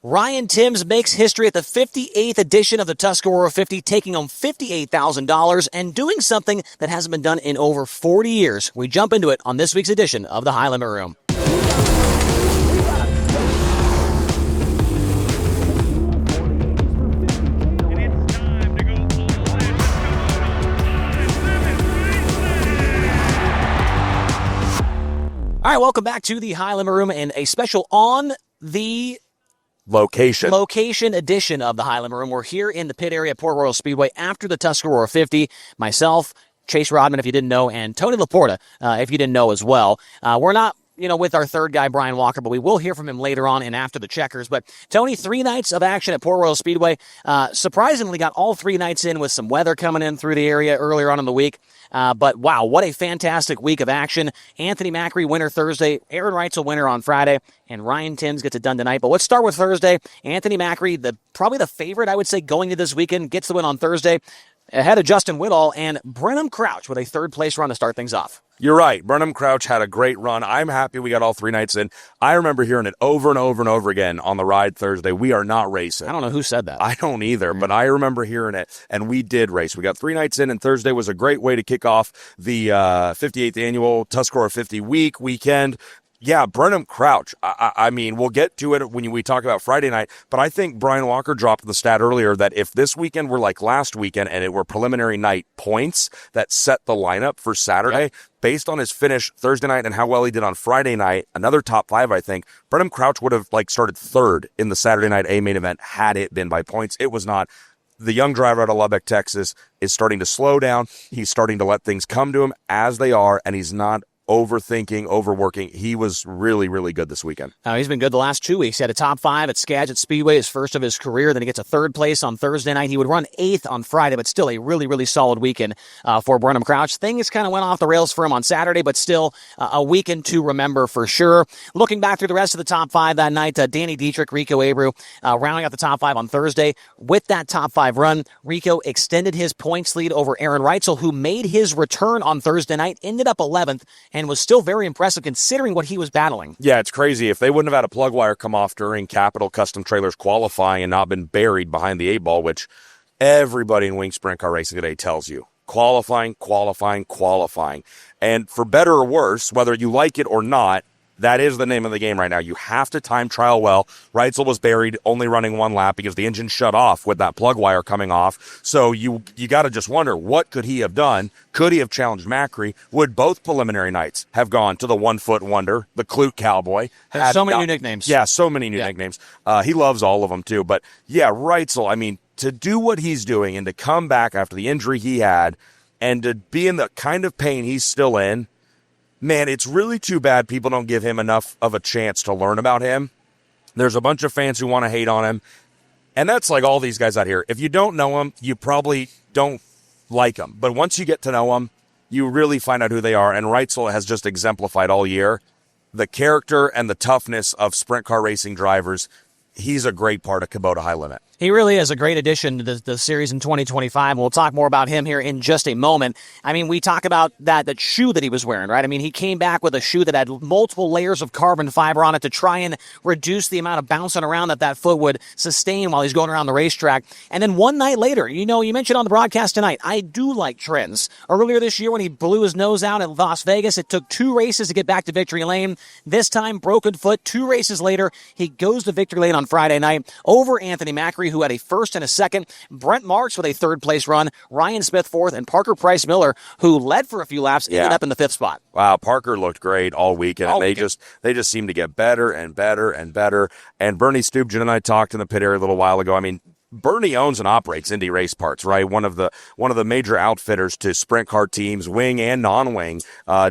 Ryan Timms makes history at the 58th edition of the Tuscarora 50, taking home $58,000 and doing something that hasn't been done in over 40 years. We jump into it on this week's edition of the High Limit Room. All right, welcome back to the High Limit Room and a special on the location edition of the High Limit Room. We're here in the pit area at Port Royal Speedway after the Tuscarora 50. Myself, Chase Rodman, if you didn't know, and Tony Laporta, if you didn't know as well. We're not with our third guy, Brian Walker, but we will hear from him later on and after the checkers. But Tony, 3 nights of action at Port Royal Speedway. Surprisingly got all 3 nights in with some weather coming in through the area earlier on in the week. But wow, what a fantastic week of action. Anthony Macri winner Thursday, Aaron Reitzel winner on Friday, and Ryan Timms gets it done tonight. But let's start with Thursday. Anthony Macri, probably the favorite, I would say, going into this weekend, gets the win on Thursday, ahead of Justin Whittall and Brenham Crouch with a third-place run to start things off. You're right. Brenham Crouch had a great run. I'm happy we got all 3 nights in. I remember hearing it over and over and over again on the ride Thursday. We are not racing. I don't know who said that. I don't either, but I remember hearing it, and we did race. We got 3 nights in, and Thursday was a great way to kick off the 58th annual Tuscarora 50 weekend. Yeah, Brenham Crouch. I mean, we'll get to it when we talk about Friday night, but I think Brian Walker dropped the stat earlier that if this weekend were like last weekend and it were preliminary night points that set the lineup for Saturday, based on his finish Thursday night and how well he did on Friday night, another top 5, I think, Brenham Crouch would have started third in the Saturday night A main event had it been by points. It was not. The young driver out of Lubbock, Texas is starting to slow down. He's starting to let things come to him as they are, and he's not overthinking, overworking. He was really, really good this weekend. He's been good the last 2 weeks. He had a top 5 at Skagit Speedway, his first of his career. Then he gets a 3rd place on Thursday night. He would run 8th on Friday, but still a really, really solid weekend for Brenham Crouch. Things kind of went off the rails for him on Saturday, but still a weekend to remember for sure. Looking back through the rest of the top 5 that night, Danny Dietrich, Rico Abreu, rounding out the top 5 on Thursday. With that top 5 run, Rico extended his points lead over Aaron Reitzel, who made his return on Thursday night, ended up 11th, and was still very impressive considering what he was battling. Yeah, it's crazy. If they wouldn't have had a plug wire come off during Capital Custom Trailers qualifying and not been buried behind the 8-ball, which everybody in wing sprint car racing today tells you. Qualifying. And for better or worse, whether you like it or not, that is the name of the game right now. You have to time trial well. Reitzel was buried, only running 1 lap because the engine shut off with that plug wire coming off. So you got to just wonder, what could he have done? Could he have challenged Macri? Would both preliminary nights have gone to the 1-foot wonder, the Clute Cowboy? There's so many new nicknames. Yeah, so many new nicknames. He loves all of them too. But yeah, Reitzel, I mean, to do what he's doing and to come back after the injury he had and to be in the kind of pain he's still in, man, it's really too bad people don't give him enough of a chance to learn about him. There's a bunch of fans who want to hate on him, and that's like all these guys out here. If you don't know him, you probably don't like him. But once you get to know him, you really find out who they are, and Reitzel has just exemplified all year the character and the toughness of sprint car racing drivers. He's a great part of Kubota High Limit. He really is a great addition to the series in 2025, and we'll talk more about him here in just a moment. I mean, we talk about that shoe that he was wearing, right? I mean, he came back with a shoe that had multiple layers of carbon fiber on it to try and reduce the amount of bouncing around that foot would sustain while he's going around the racetrack. And then one night later, you mentioned on the broadcast tonight, I do like trends. Earlier this year when he blew his nose out at Las Vegas, it took 2 races to get back to victory lane. This time, broken foot, 2 races later, he goes to victory lane on Friday night over Anthony Macri, who had a 1st and a 2nd, Brent Marks with a 3rd place run, Ryan Smith 4th, and Parker Price Miller, who led for a few laps, ended up in the 5th spot. Wow, Parker looked great all weekend, and they just seem to get better and better and better. And Bernie Stubjen and I talked in the pit area a little while ago. I mean, Bernie owns and operates Indy Race Parts, right? One of the major outfitters to sprint car teams, wing and non-wing,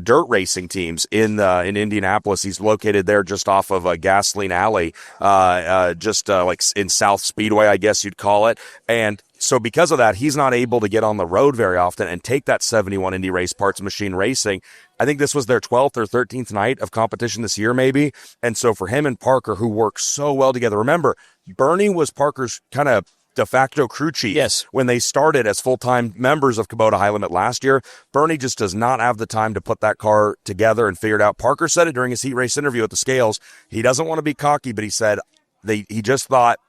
dirt racing teams in Indianapolis. He's located there just off of a Gasoline Alley, like in South Speedway, I guess you'd call it. And so because of that, he's not able to get on the road very often and take that 71 Indy Race Parts machine racing. I think this was their 12th or 13th night of competition this year, maybe. And so for him and Parker, who work so well together, remember, Bernie was Parker's kind of de facto crew chief when they started as full-time members of Kubota High Limit last year. Bernie just does not have the time to put that car together and figure it out. Parker said it during his heat race interview at the scales. He doesn't want to be cocky, but he said, he just thought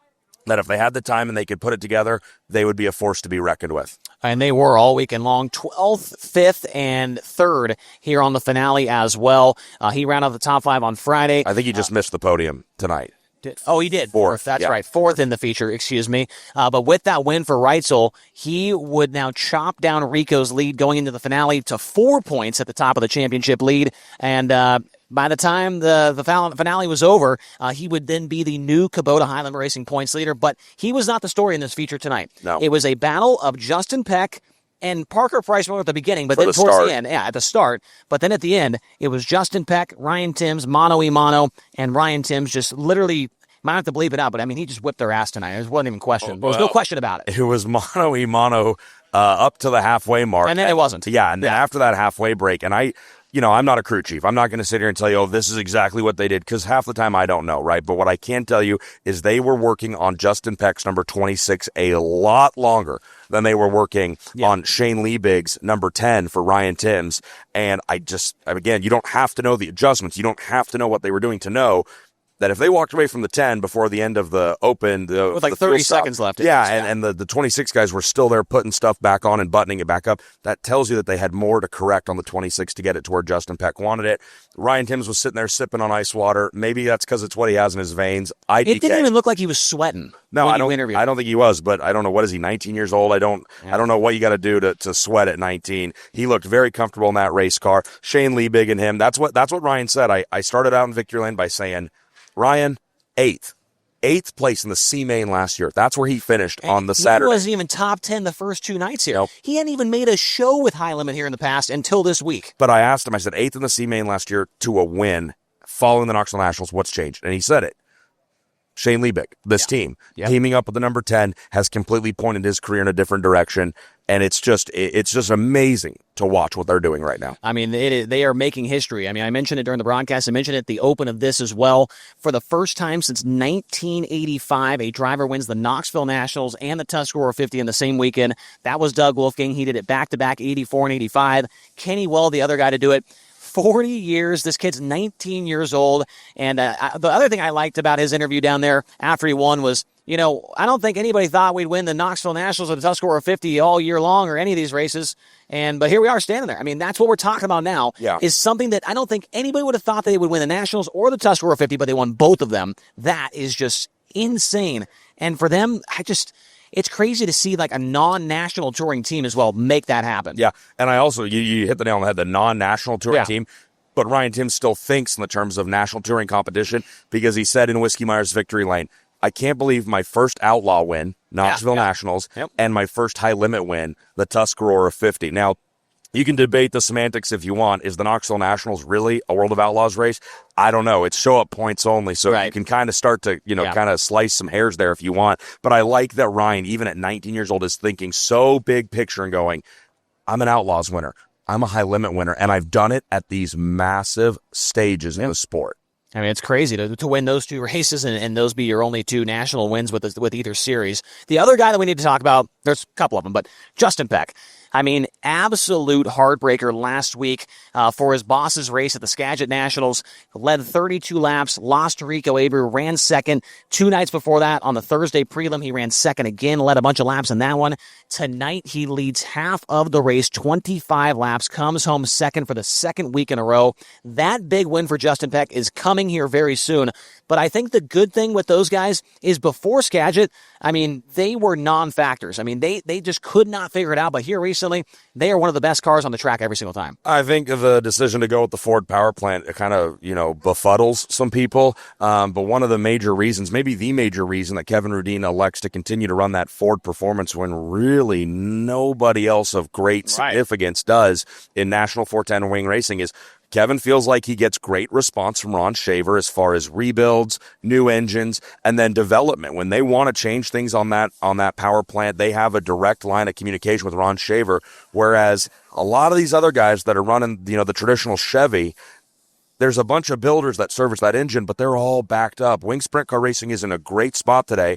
that if they had the time and they could put it together, they would be a force to be reckoned with. And they were all weekend long, 12th, 5th, and 3rd here on the finale as well. He ran out the top 5 on Friday. I think he just missed the podium tonight. He did. Fourth. That's right. 4th in the feature, excuse me. But with that win for Reitzel, he would now chop down Rico's lead going into the finale to 4 points at the top of the championship lead. And by the time the finale was over, he would then be the new Kubota High Limit Racing points leader. But he was not the story in this feature tonight. No. It was a battle of Justin Peck and Parker Price at the beginning, but then towards the end, at the start. But then at the end, it was Justin Peck, Ryan Timms, mano a mano, and Ryan Timms just literally, might have to bleep it out, but I mean, he just whipped their ass tonight. There wasn't even question. There was no question about it. It was mano a mano up to the halfway mark. And then it wasn't. Yeah, and then after that halfway break, and I'm not a crew chief. I'm not going to sit here and tell you, oh, this is exactly what they did, because half the time I don't know, right? But what I can tell you is they were working on Justin Peck's number 26 a lot longer than they were working on Shane Liebig's number 10 for Ryan Timms. And again, you don't have to know the adjustments. You don't have to know what they were doing to know that if they walked away from the 10 before the end of the open, with like 30 seconds left. And the 26 guys were still there putting stuff back on and buttoning it back up. That tells you that they had more to correct on the 26 to get it to where Justin Peck wanted it. Ryan Timms was sitting there sipping on ice water. Maybe that's because it's what he has in his veins. It didn't even look like he was sweating. No, I don't think he was, but I don't know. What is he, 19 years old? I don't know what you got to do to sweat at 19. He looked very comfortable in that race car. Shane Liebig and him. That's what Ryan said. I started out in victory lane by saying, Ryan, 8th place in the C main last year. That's where he finished on the Saturday. He wasn't even top 10 the first 2 nights here. Nope. He hadn't even made a show with High Limit here in the past until this week. But I asked him, I said, 8th in the C main last year to a win following the Knoxville Nationals. What's changed? And he said it. Shane Liebig, this team, teaming up with the number 10, has completely pointed his career in a different direction. And it's just amazing to watch what they're doing right now. I mean, they are making history. I mean, I mentioned it during the broadcast. I mentioned it at the open of this as well. For the first time since 1985, a driver wins the Knoxville Nationals and the Tuscarora 50 in the same weekend. That was Doug Wolfgang. He did it back-to-back, 84 and 85. Kenny Well, the other guy to do it. 40 years. This kid's 19 years old. And the other thing I liked about his interview down there after he won was, I don't think anybody thought we'd win the Knoxville Nationals or the Tuscarora 50 all year long or any of these races. But here we are standing there. I mean, that's what we're talking about now is something that I don't think anybody would have thought they would win the Nationals or the Tuscarora 50, but they won both of them. That is just insane. And for them, it's crazy to see like a non-national touring team as well make that happen. Yeah, and I also, you hit the nail on the head, the non-national touring team, but Ryan Timms still thinks in the terms of national touring competition because he said in Whiskey Myers Victory Lane, I can't believe my first outlaw win, Knoxville Nationals, and my first high limit win, the Tuscarora 50. Now, you can debate the semantics if you want. Is the Knoxville Nationals really a World of Outlaws race? I don't know. It's show-up points only, so you can kind of start to, kind of slice some hairs there if you want. But I like that Ryan, even at 19 years old, is thinking so big picture and going, I'm an Outlaws winner. I'm a high-limit winner, and I've done it at these massive stages in the sport. I mean, it's crazy to win those 2 races and those be your only 2 national wins with either series. The other guy that we need to talk about, there's a couple of them, but Justin Peck. I mean, absolute heartbreaker last week for his boss's race at the Skagit Nationals. Led 32 laps, lost to Rico Abreu, ran second. 2 nights before that, on the Thursday prelim, he ran second again, led a bunch of laps in that one. Tonight, he leads half of the race, 25 laps, comes home second for the second week in a row. That big win for Justin Peck is coming here very soon. But I think the good thing with those guys is before Skagit, I mean, they were non-factors. I mean, they just could not figure it out. But here recently, they are one of the best cars on the track every single time. I think the decision to go with the Ford power plant, it kind of, befuddles some people. But one of the major reasons, maybe the major reason that Kevin Rudin elects to continue to run that Ford performance when really nobody else of great significance does in National 410 Wing Racing is Kevin feels like he gets great response from Ron Shaver as far as rebuilds, new engines, and then development. When they want to change things on that power plant, they have a direct line of communication with Ron Shaver, whereas a lot of these other guys that are running, the traditional Chevy, there's a bunch of builders that service that engine, but they're all backed up. Wing Sprint Car Racing is in a great spot today.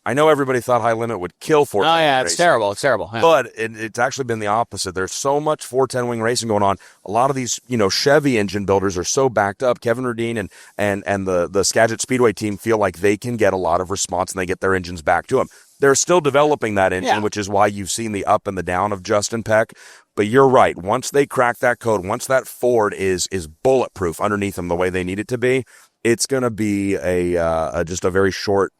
I know everybody thought High Limit would kill 410 Oh, yeah, racing, it's terrible. It's terrible. Yeah. but it's actually been the opposite. There's so much 410 wing racing going on. A lot of these, Chevy engine builders are so backed up. Kevin Rudine and the Skagit Speedway team feel like they can get a lot of response and they get their engines back to them. They're still developing that engine, which is why you've seen the up and the down of Justin Peck. But you're right. Once they crack that code, once that Ford is bulletproof underneath them the way they need it to be, it's going to be just a very short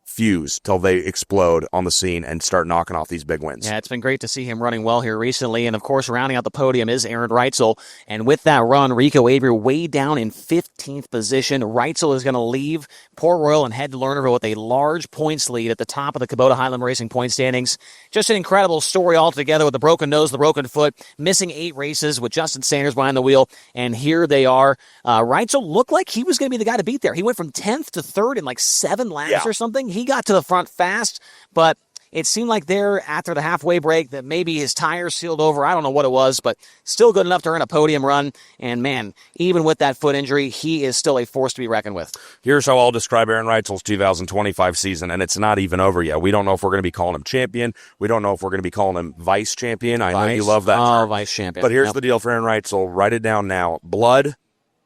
fuse till they explode on the scene and start knocking off these big wins. Yeah, it's been great to see him running well here recently. And, of course, rounding out the podium is Aaron Reitzel. And with that run, Rico Avery way down in 15th position. Reitzel is going to leave Port Royal and head to Lernerville with a large points lead at the top of the Kubota High Limit Racing point standings. Just an incredible story altogether with the broken nose, the broken foot, missing 8 races with Justin Sanders behind the wheel. And here they are. Reitzel looked like he was going to be the guy to beat there. He went from 10th to 3rd in like 7 laps or something. He got to the front fast, but it seemed like there after the halfway break that maybe his tires sealed over. I don't know what it was, but still good enough to earn a podium run. And man, even with that foot injury, he is still a force to be reckoned with. Here's how I'll describe Aaron Reitzel's 2025 season, and it's not even over yet. We don't know if we're going to be calling him champion. We don't know if we're going to be calling him vice champion. I know you love that term. Vice champion. But here's the deal for Aaron Reitzel. Write it down now. Blood,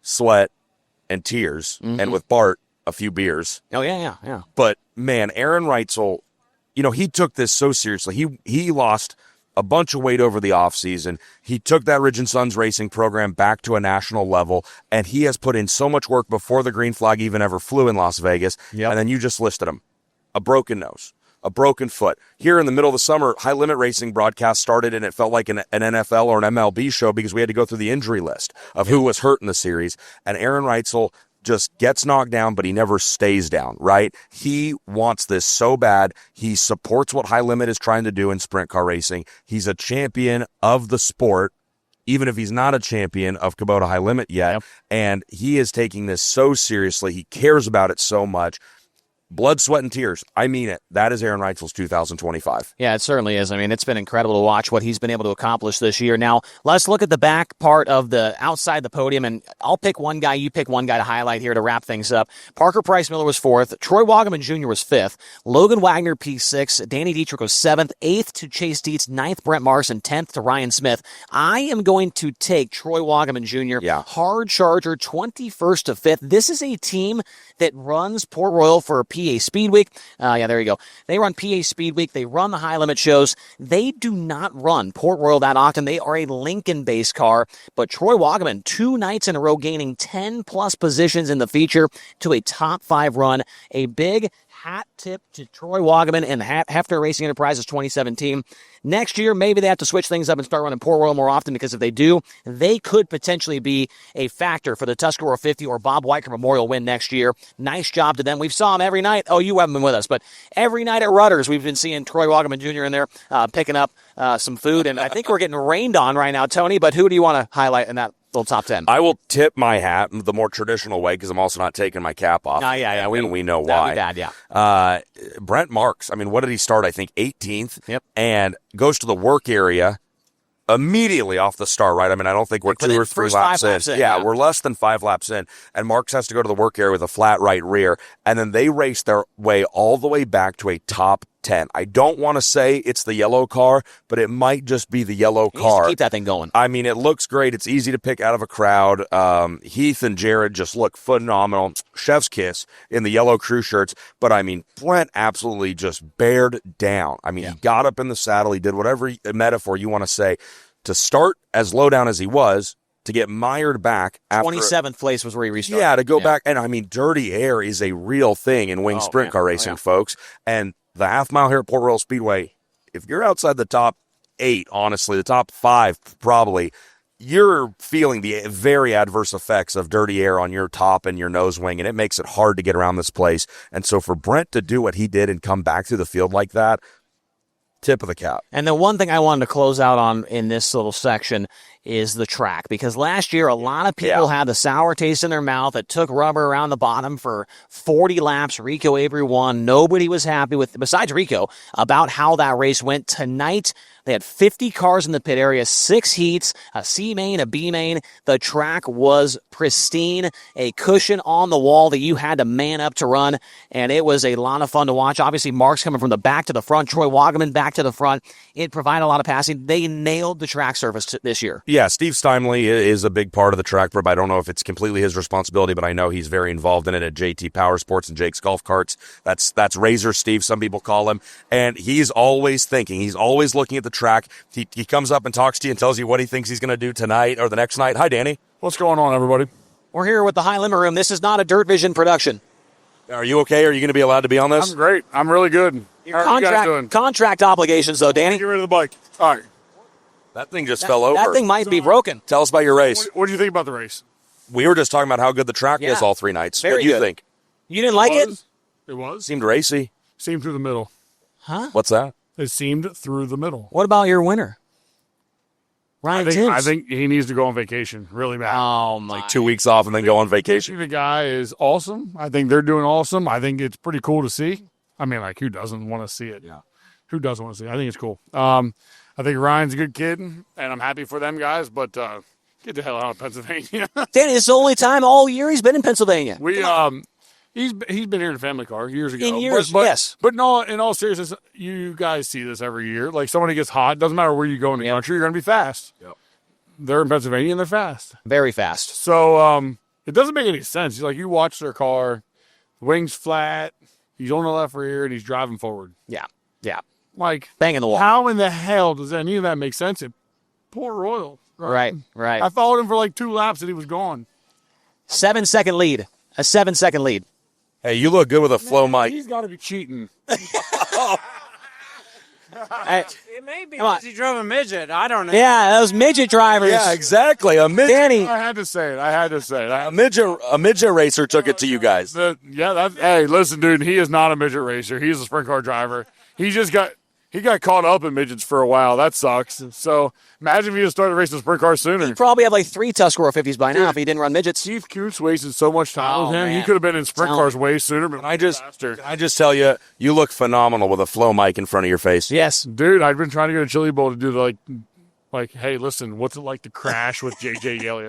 sweat, and tears. And with Bart, a few beers. Oh, yeah. But, man, Aaron Reitzel, he took this so seriously. He lost a bunch of weight over the offseason. He took that Ridge & Sons racing program back to a national level, and he has put in so much work before the green flag even ever flew in Las Vegas. Yep. And then you just listed him. A broken nose, a broken foot. Here in the middle of the summer, High Limit Racing broadcast started, and it felt like an NFL or an MLB show because we had to go through the injury list of who was hurt in the series. And Aaron Reitzel just gets knocked down, but he never stays down, right? He wants this so bad. He supports what High Limit is trying to do in sprint car racing. He's a champion of the sport, even if he's not a champion of Kubota High Limit yet. Yep. And he is taking this so seriously. He cares about it so much. Blood, sweat, and tears. I mean it. That is Aaron Reitzel's 2025. Yeah, it certainly is. I mean, it's been incredible to watch what he's been able to accomplish this year. Now, let's look at the back part of the outside the podium, and I'll pick one guy, you pick one guy to highlight here to wrap things up. Parker Price Miller was 4th. Troy Wagaman Jr. was 5th. Logan Wagner, P6. Danny Dietrich was 7th. 8th to Chase Dietz. 9th, Brent Marks, and 10th to Ryan Smith. I am going to take Troy Wagaman Jr. Yeah. Hard charger, 21st to 5th. This is a team that runs Port Royal for PA Speed Week. There you go. They run PA Speed Week. They run the high limit shows. They do not run Port Royal that often. They are a Lincoln-based car. But Troy Wagaman, 2 nights in a row, gaining 10-plus positions in the feature to a top 5 run. A big hat tip to Troy Wagaman and Hefner Racing Enterprises 2017. Next year, maybe they have to switch things up and start running Port Royal more often, because if they do, they could potentially be a factor for the Tuscarora 50 or Bob Whiteker Memorial win next year. Nice job to them. We've saw them every night. Oh, you haven't been with us, but every night at Rudders, we've been seeing Troy Wagaman Jr. in there picking up some food, and I think we're getting rained on right now, Tony, but who do you want to highlight in that little top 10? I will tip my hat the more traditional way because I'm also not taking my cap off. Yeah. We know why. That'd be bad, yeah. Brent Marks, I mean, what did he start? I think 18th. Yep. And goes to the work area immediately off the start, right? I mean, I don't think we're 2 or 3 laps in. Yeah, we're less than 5 laps in. And Marks has to go to the work area with a flat right rear. And then they race their way all the way back to a top 10. I don't want to say it's the yellow car, but it might just be the yellow car. Keep that thing going. I mean, it looks great. It's easy to pick out of a crowd. Heath and Jared just look phenomenal. Chef's kiss in the yellow crew shirts. But, I mean, Brent absolutely just bared down. I mean, He got up in the saddle. He did whatever metaphor you want to say. To start as low down as he was, to get mired back after 27th place was where he restarted. Yeah, to go back. And, I mean, dirty air is a real thing in wing sprint car racing, folks. And the half mile here at Port Royal Speedway, if you're outside the top 8, honestly, the top 5 probably, you're feeling the very adverse effects of dirty air on your top and your nose wing, and it makes it hard to get around this place. And so for Brent to do what he did and come back through the field like that, tip of the cap. And the one thing I wanted to close out on in this little section is the track, because last year a lot of people had the sour taste in their mouth. It took rubber around the bottom for 40 laps. Rico Avery won. Nobody was happy with, besides Rico, about how that race went. Tonight, they had 50 cars in the pit area, 6 heats, a C main, a B main. The track was pristine, a cushion on the wall that you had to man up to run, and it was a lot of fun to watch. Obviously, Mark's coming from the back to the front, Troy Wagaman back to the front. It provided a lot of passing. They nailed the track surface this year. Yeah, Steve Steinley is a big part of the track prep. I don't know if it's completely his responsibility, but I know he's very involved in it at JT Power Sports and Jake's Golf Carts. That's Razor Steve, some people call him. And he's always thinking. He's always looking at the track. He comes up and talks to you and tells you what he thinks he's going to do tonight or the next night. Hi, Danny. What's going on, everybody? We're here with the High Limit Room. This is not a Dirt Vision production. Are you okay? Are you going to be allowed to be on this? I'm great. I'm really good. How are you guys doing? Contract obligations, though, Danny. Get rid of the bike. All right. That thing just fell over. That thing might be broken. Tell us about your race. What do you think about the race? We were just talking about how good the track is all 3 nights. Very what do you good. think? You didn't like it? It was. Seemed racy. Seemed through the middle. Huh? What's that? It seemed through the middle. What about your winner? Ryan Timms. I think he needs to go on vacation really bad. Oh, my. Like 2 weeks off and then go on vacation. The guy is awesome. I think they're doing awesome. I think it's pretty cool to see. I mean, like, who doesn't want to see it? Yeah. Who doesn't want to see it? I think it's cool. I think Ryan's a good kid, and I'm happy for them guys, but get the hell out of Pennsylvania. Danny, it's the only time all year he's been in Pennsylvania. He's been here in a family car years ago. In years, yes. But no, in all seriousness, you guys see this every year. Like, somebody gets hot, doesn't matter where you go in the country, you're going to be fast. Yep. They're in Pennsylvania, and they're fast. Very fast. So it doesn't make any sense. Like, you watch their car, wings flat, he's on the left rear, and he's driving forward. Yeah. Like, banging the wall. How in the hell does any of that make sense at Port Royal? Right. I followed him for like 2 laps, and he was gone. 7-second lead. A 7-second lead. Hey, you look good with a flow mic. He's got to be cheating. It may be because he drove a midget. I don't know. Yeah, those midget drivers. Yeah, exactly. A midget. Danny. I had to say it. A midget racer took it to you guys. Hey, listen, dude. He is not a midget racer. He's a sprint car driver. He got caught up in midgets for a while. That sucks. So imagine if he had started racing sprint cars sooner. He'd probably have like 3 Tuscarora 50s by now if he didn't run midgets. Keith Kuntz wasted so much time with him. Man. He could have been in sprint cars way sooner. But I just tell you, you look phenomenal with a flow mic in front of your face. Yes. Dude, I've been trying to get a chili bowl to do like, hey, listen, what's it like to crash with JJ Yelly?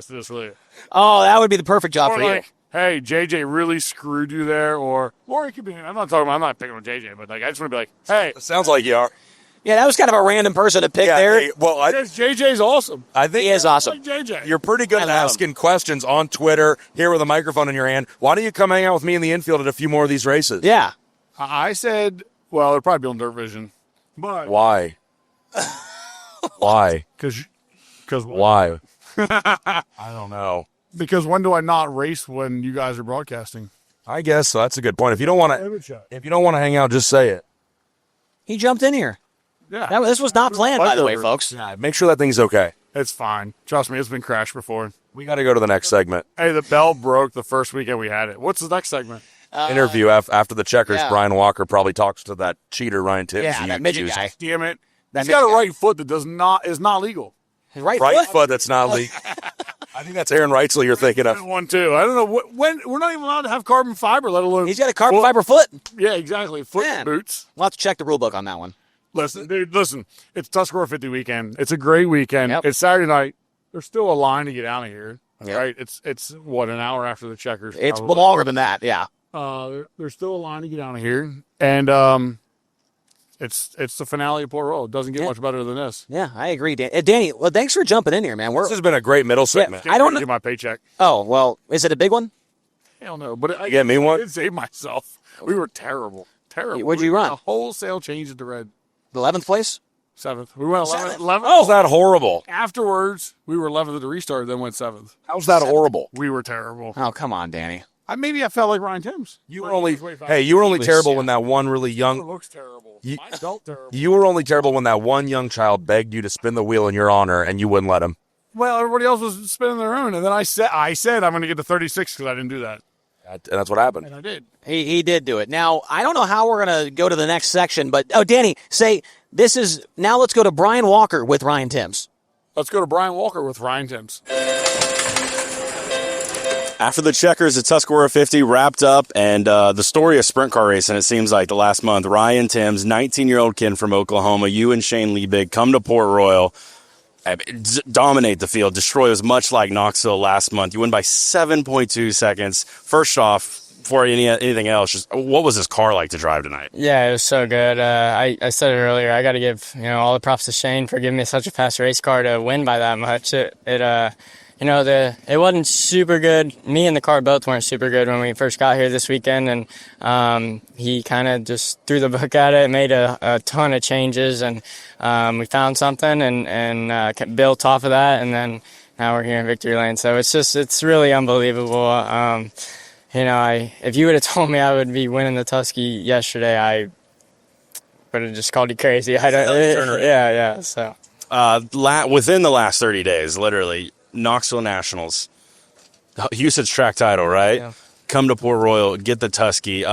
Oh, that would be the perfect job for you. Hey, JJ really screwed you there, or it could be. I'm not picking on JJ, but like I just want to be like, hey, It sounds like you are. Yeah, that was kind of a random person to pick there. Hey, well, JJ's awesome. I think He is awesome. Like JJ. You're pretty good at asking questions on Twitter, here with a microphone in your hand. Why don't you come hang out with me in the infield at a few more of these races? Yeah. I said, well, it'll probably be on Dirt Vision, but Why? Why? Because Why? I don't know. Because when do I not race when you guys are broadcasting? I guess so. That's a good point. If you don't want to hang out, just say it. He jumped in here. Yeah. This was not planned, by the way, folks. Yeah, make sure that thing's okay. It's fine. Trust me, it's been crashed before. We got to go to the next segment. Hey, the bell broke the first weekend we had it. What's the next segment? Interview after the checkers. yeah. Brian Walker probably talks to that cheater Ryan Timms. Yeah, that midget guy. Damn it. That He's got a midget right foot that is not legal. His right Right foot. foot that's not legal. I think that's Aaron Reitzel you're thinking of. One, too. I don't know. When we're not even allowed to have carbon fiber, let alone. He's got a carbon fiber foot. Yeah, exactly. Foot Man. boots. We'll have to check the rule book on that one. Listen, dude, listen. It's Tuscarora 50 weekend. It's a great weekend. Yep. It's Saturday night. There's still a line to get out of here. Yep. Right? It's what, an hour after the checkers? It's probably. longer than that, yeah. There's still a line to get out of here. And it's the finale of Port Royal. It doesn't get much better than this. Yeah, I agree, Danny. Well, thanks for jumping in here, man. This has been a great middle segment. I don't know. Get my paycheck. Oh, well, is it a big one? Hell no. But I get me one? I did save myself. We were terrible. Terrible. What'd you run? A wholesale change it to red. 11th place? 7th. We went 11th. 11th. How's that horrible? Afterwards, we were 11th at the restart, then went 7th. How's that horrible? We were terrible. Oh, come on, Danny. Maybe I felt like Ryan Timms. You were only terrible when that one really It young. looks terrible. I felt terrible. You were only terrible when that one young child begged you to spin the wheel in your honor, and you wouldn't let him. Well, everybody else was spinning their own, and then I said I'm going to get to 36 because I didn't do that, And that's what happened. and I did. He did do it. Now, I don't know how we're going to go to the next section, but, Danny, now let's go to Brian Walker with Ryan Timms. Let's go to Brian Walker with Ryan Timms. After the checkers, the Tuscarora 50 wrapped up, and the story of sprint car racing, it seems like the last month, Ryan Timms, 19-year-old kid from Oklahoma, you and Shane Liebig come to Port Royal, dominate the field, destroy. It was much like Knoxville last month. You win by 7.2 seconds. First off, before anything else, just what was this car like to drive tonight? Yeah, it was so good. I said it earlier. I got to give all the props to Shane for giving me such a fast race car to win by that much. It wasn't super good. Me and the car both weren't super good when we first got here this weekend, and he kind of just threw the book at it, made a ton of changes, and we found something and built off of that, and then now we're here in victory lane. So it's really unbelievable. If you would have told me I would be winning the Tusky yesterday, I would have just called you crazy. Yeah. So within the last 30 days, literally, Knoxville Nationals, Houston's track title, right? Yeah. Come to Port Royal, get the Tusky.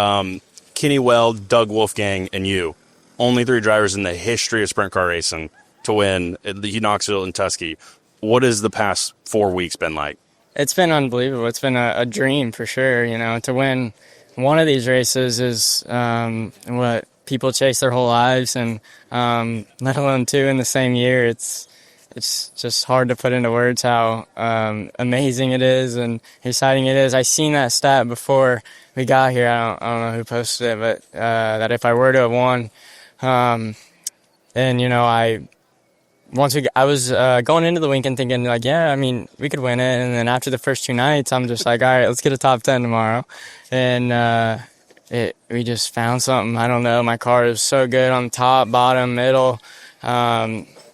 Kenny Weld, Doug Wolfgang, and you. Only 3 drivers in the history of sprint car racing to win the Knoxville and Tusky. What has the past 4 weeks been like? It's been unbelievable. It's been a dream for sure. To win one of these races is what people chase their whole lives, and let alone 2 in the same year. It's just hard to put into words how amazing it is and exciting it is. I seen that stat before we got here. I don't know who posted it, but that if I were to have won, I was going into the weekend thinking like, yeah, I mean, we could win it. And then after the first 2 nights, I'm just like, all right, let's get a top 10 tomorrow. And we just found something. I don't know. My car is so good on top, bottom, middle.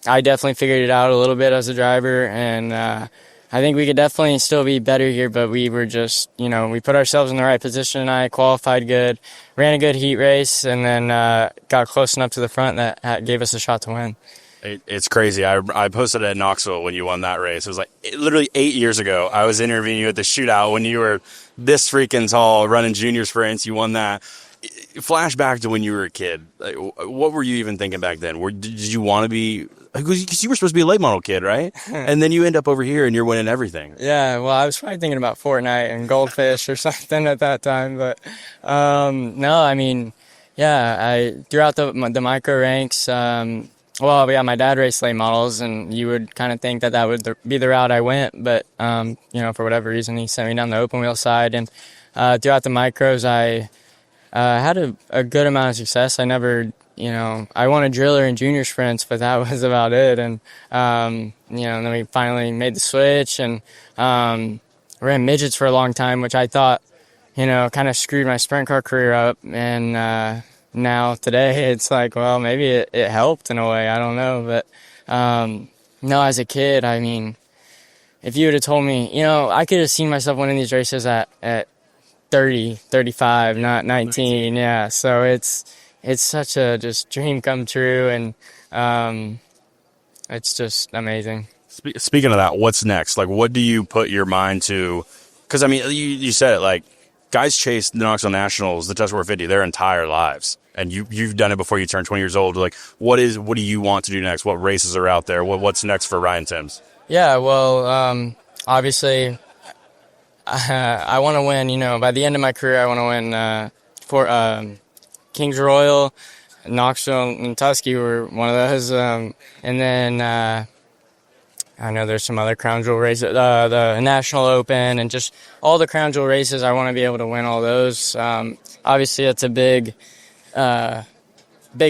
I definitely figured it out a little bit as a driver, and I think we could definitely still be better here, but we were just, we put ourselves in the right position. I qualified good, ran a good heat race, and then got close enough to the front that gave us a shot to win. It's crazy. I posted it at Knoxville when you won that race. It was like literally 8 years ago. I was interviewing you at the shootout when you were this freaking tall, running junior sprints. You won that. Flashback to when you were a kid. Like, what were you even thinking back then? Did you want to be... Because you were supposed to be a late model kid, right? And then you end up over here and you're winning everything. Yeah, well, I was probably thinking about Fortnite and Goldfish or something at that time. But no, I mean, yeah, throughout the micro ranks, my dad raced late models, and you would kind of think that would be the route I went. But, for whatever reason, he sent me down the open wheel side. And throughout the micros, I had a good amount of success. I never... I won a driller in junior sprints, but that was about it. And, and then we finally made the switch and ran midgets for a long time, which I thought, kind of screwed my sprint car career up. And now today it's like, well, maybe it helped in a way. I don't know. But, no, as a kid, I mean, if you would have told me, I could have seen myself winning these races at 30, 35, not 19. Yeah, so it's such a just dream come true, and it's just amazing. Speaking of that, what's next? Like, what do you put your mind to? Because, I mean, you said it, like, guys chase the Knoxville Nationals, the Tuscarora 50, their entire lives. And you've done it before you turned 20 years old. Like, what do you want to do next? What races are out there? What's next for Ryan Timms? Yeah, well, obviously, I want to win, by the end of my career, I want to win Kings Royal, Knoxville, and Tusky were one of those. And then I know there's some other Crown Jewel races, the National Open, and just all the Crown Jewel races. I want to be able to win all those. Obviously, it's a big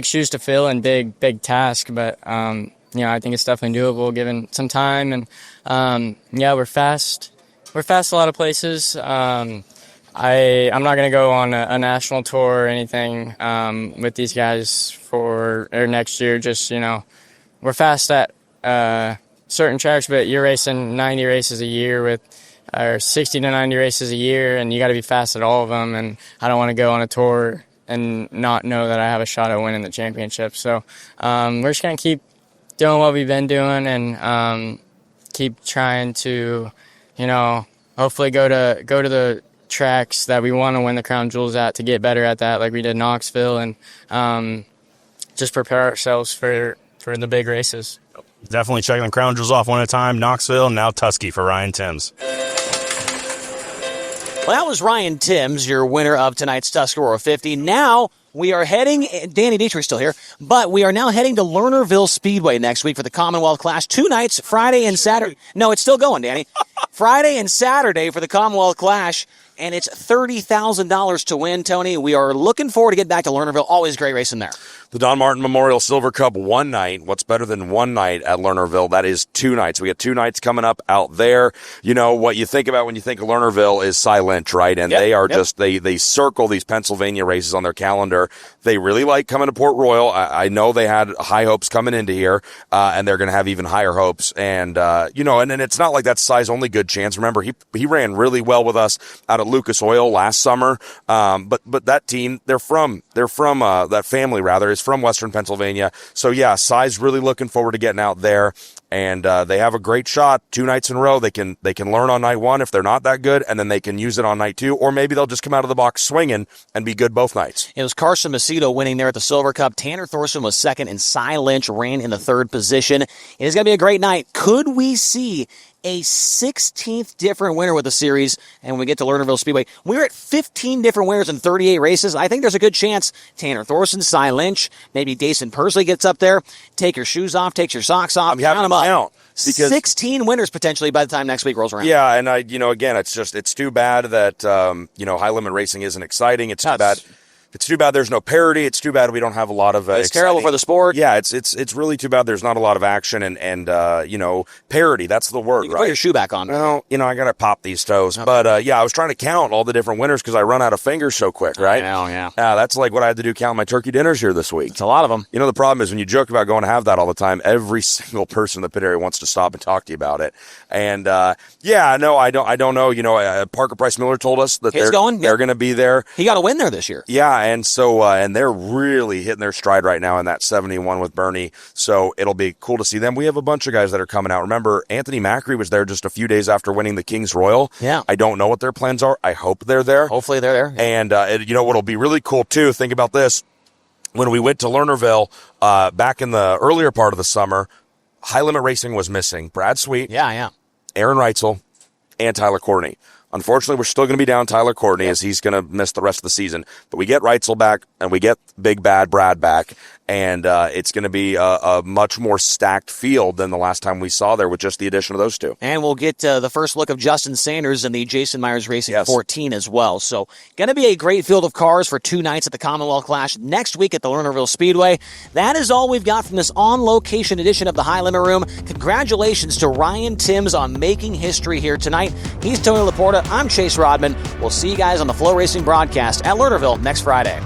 shoes to fill and big task, but I think it's definitely doable given some time. And we're fast. We're fast a lot of places. I'm not going to go on a national tour or anything with these guys for next year. Just, we're fast at certain tracks, but you're racing 90 races a year or 60 to 90 races a year, and you got to be fast at all of them. And I don't want to go on a tour and not know that I have a shot at winning the championship. So we're just going to keep doing what we've been doing and keep trying to, hopefully go to the tracks that we want to win the Crown Jewels at to get better at that, like we did Knoxville, and just prepare ourselves for the big races. Definitely checking the crown jewels off one at a time. Knoxville, now Tusky for Ryan Timms. Well, that was Ryan Timms, your winner of tonight's Tuscarora 50. Now we are heading, Danny Dietrich's still here, but we are now heading to Lernerville Speedway next week for the Commonwealth Clash. 2 nights, Friday and Saturday. No, it's still going, Danny. Friday and Saturday for the Commonwealth Clash, and it's $30,000 to win, Tony. We are looking forward to get back to Lernerville. Always great racing there. The Don Martin Memorial Silver Cup one night. What's better than one night at Lernerville? That is 2 nights. We got 2 nights coming up out there. You know, what you think about when you think of Lernerville is Cy Lynch, right? And they are just, they circle these Pennsylvania races on their calendar. They really like coming to Port Royal. I know they had high hopes coming into here, and they're going to have even higher hopes. And, you know, and it's not like that's Cy's only good chance. Remember, he ran really well with us out at Lucas Oil last summer. But that team, they're from that family rather, is from Western Pennsylvania. So yeah, Cy's really looking forward to getting out there, and they have a great shot 2 nights in a row. They can learn on night 1 if they're not that good, and then they can use it on night 2, or maybe they'll just come out of the box swinging and be good both nights. It was Carson Macedo winning there at the Silver Cup. Tanner Thorson was second, and Cy Lynch ran in the 3rd position. It is going to be a great night. Could we see a 16th different winner with the series, and when we get to Lernerville Speedway, we're at 15 different winners in 38 races. I think there's a good chance Tanner Thorson, Cy Lynch, maybe Dason Persley gets up there. Take your shoes off, take your socks off, count them up. 16 winners potentially by the time next week rolls around. Yeah, and again, it's too bad that high limit racing isn't exciting. It's too bad. It's too bad there's no parity. It's too bad we don't have a lot of. It's terrible for the sport. Yeah, it's really too bad there's not a lot of action and parity. That's the word, you can right? Put your shoe back on. Well, I gotta pop these toes. Okay. But I was trying to count all the different winners because I run out of fingers so quick, right? Oh yeah. That's like what I had to do counting my turkey dinners here this week. It's a lot of them. The problem is when you joke about going to have that all the time, every single person in the pit area wants to stop and talk to you about it. And I don't know. Parker Price Miller told us that they're going to be there. He got a win there this year. Yeah, and so. And they're really hitting their stride right now in that 71 with Bernie. So it'll be cool to see them. We have a bunch of guys that are coming out. Remember, Anthony Macri was there just a few days after winning the King's Royal. Yeah. I don't know what their plans are. I hope they're there. Hopefully they're there. Yeah. And, what'll be really cool, too, think about this. When we went to Lernerville back in the earlier part of the summer, High Limit Racing was missing Brad Sweet, Aaron Reitzel, and Tyler Courtney. Unfortunately, we're still going to be down Tyler Courtney as he's going to miss the rest of the season. But we get Reitzel back, and we get Big Bad Brad back, and it's going to be a much more stacked field than the last time we saw there with just the addition of those two. And we'll get the first look of Justin Sanders in the Jason Myers Racing 14 as well. So going to be a great field of cars for 2 nights at the Commonwealth Clash next week at the Lernerville Speedway. That is all we've got from this on-location edition of the High Limit Room. Congratulations to Ryan Timms on making history here tonight. He's Tony Laporta. I'm Chase Rodman. We'll see you guys on the FloRacing broadcast at Lernerville next Friday.